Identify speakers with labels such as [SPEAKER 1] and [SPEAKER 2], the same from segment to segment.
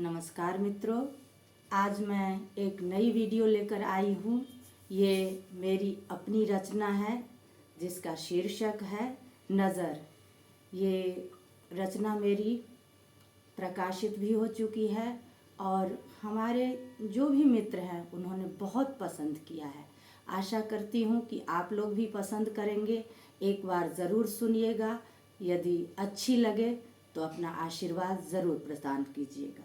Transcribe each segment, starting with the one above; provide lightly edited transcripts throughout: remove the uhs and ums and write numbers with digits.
[SPEAKER 1] नमस्कार मित्रों, आज मैं एक नई वीडियो लेकर आई हूँ। ये मेरी अपनी रचना है जिसका शीर्षक है नज़र। ये रचना मेरी प्रकाशित भी हो चुकी है और हमारे जो भी मित्र हैं उन्होंने बहुत पसंद किया है। आशा करती हूँ कि आप लोग भी पसंद करेंगे। एक बार ज़रूर सुनिएगा। यदि अच्छी लगे तो अपना आशीर्वाद ज़रूर प्रदान कीजिएगा।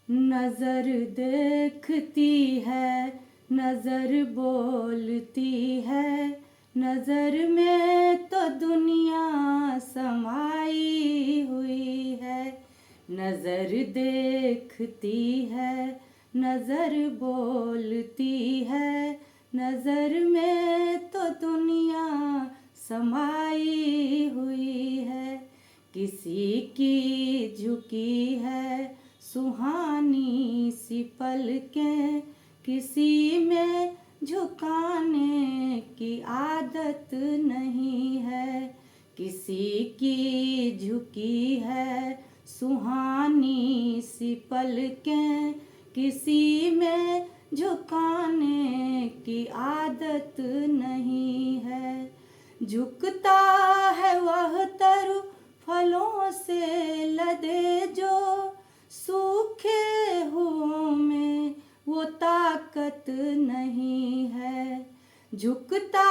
[SPEAKER 1] नज़र देखती है, नज़र बोलती है, नज़र में तो दुनिया समाई हुई है। नज़र देखती है, नज़र बोलती है, नज़र में तो दुनिया समाई हुई है। किसी की झुकी है सुहानी सी पलकें, किसी में झुकाने की आदत नहीं है। किसी की झुकी है सुहानी सी पलकें, किसी में झुकाने की आदत नहीं है। झुकता है वह तरु फलों से लदे जो सूखे हुओं में वो ताकत नहीं है। झुकता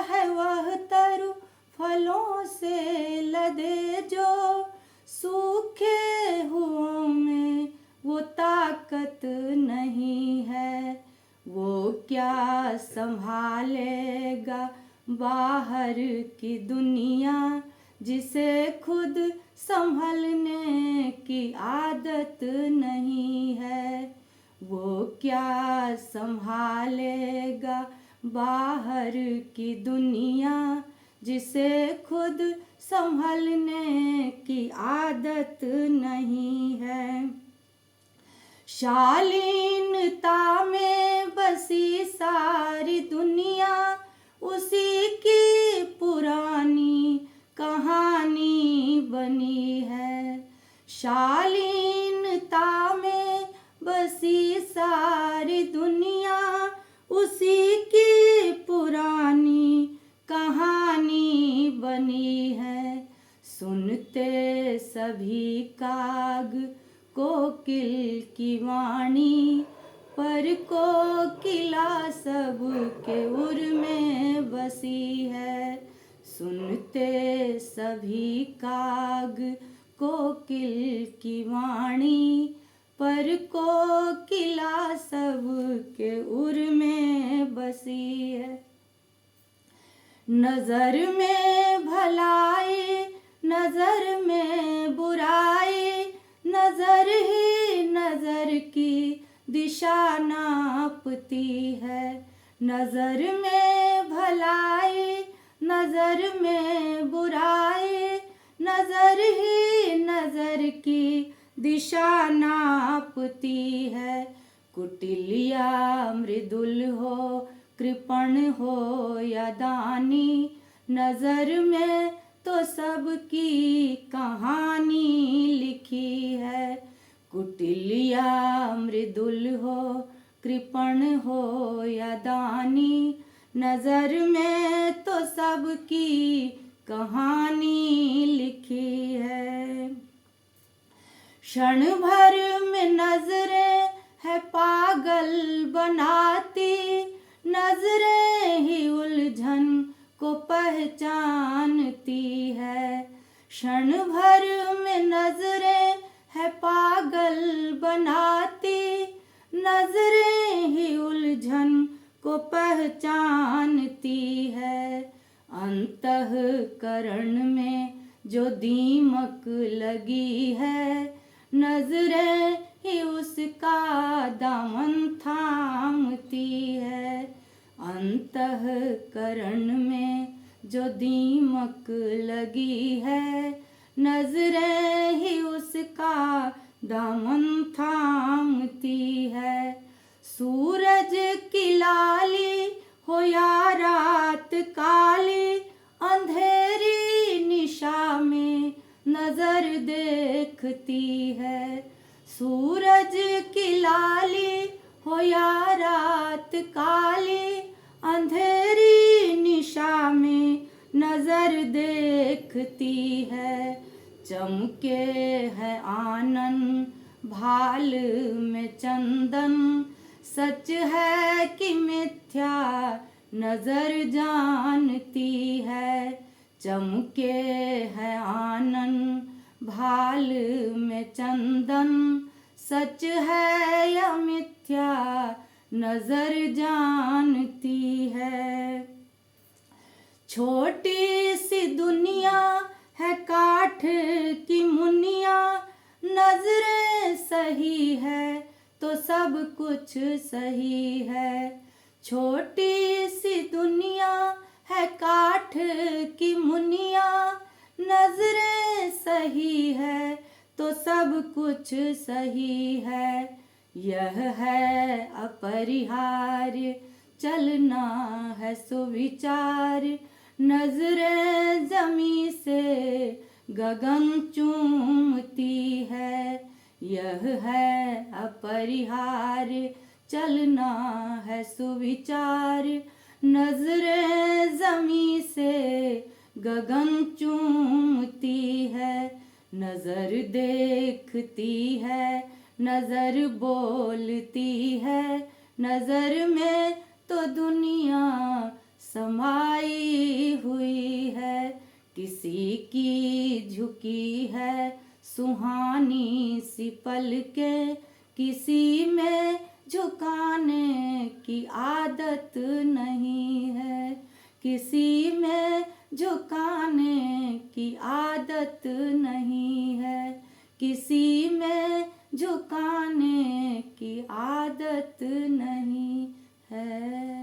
[SPEAKER 1] है वह तरु फलों से लदे जो सूखे हुओं में वो ताकत नहीं है। वो क्या संभालेगा बाहर की दुनिया जिसे खुद संभलने की आदत नहीं है। वो क्या संभालेगा बाहर की दुनिया जिसे खुद संभलने की आदत नहीं है। शालीनता में बसी सारी दुनिया उसी की पुरानी कहानी बनी है। शालीनता में बसी सारी दुनिया उसी की पुरानी कहानी बनी है। सुनते सभी काग कोकिल की वाणी, पर कोकिला सब के उर में बसी है। सुनते सभी काग कोकिल की वाणी, पर कोकिला सब के उर में बसी है। नज़र में भलाई, नज़र में बुराई, नज़र ही नज़र की दिशा नापती है। नज़र में भलाई, नज़र में बुराई, नज़र ही नज़र की दिशा नापती है। कुटिल या मृदुल हो, कृपण हो या दानी, नज़र में तो सबकी कहानी लिखी है। कुटिल या मृदुल हो, कृपण हो या दानी, नज़र में तो सबकी कहानी लिखी है। क्षण भर में नजरें है पागल बनाती, नजरें ही उलझन को पहचानती है। क्षण भर में नजरें है पागल बनाती, नजरें ही उलझन को पहचानती है। अंतःकरण में जो दीमक लगी है, नजरें ही उसका दामन थामती है। अंतःकरण में जो दीमक लगी है, नजरें ही उसका दामन थामती है। सूरज की लाली हो या रात काली, अंधेरी निशा में नजर देखती है। सूरज की लाली हो या रात काली, अंधेरी निशा में नजर देखती है। चमके है आनन भाल में चंदन, सच है कि मिथ्या नजर जानती है। चमके है आनन भाल में चंदन, सच है या मिथ्या नजर जानती है। छोटी सी दुनिया है काठ की मुनिया, नजरें सही है तो सब कुछ सही है। छोटी सी दुनिया है काठ की मुनिया, नजरें सही है तो सब कुछ सही है। यह है अपरिहार्य चलना है सुविचार, नजरें जमी से गगन चूमती है। यह है अपरिहार्य चलना है सुविचार, नजरें जमी से गगन चूमती है। नजर देखती है, नजर बोलती है, नजर में तो दुनिया समाई हुई है। किसी की झुकी है सुहानी सी पलकें, किसी में झुकाने की आदत नहीं है। किसी में झुकाने की आदत नहीं है। किसी में झुकाने की आदत नहीं है।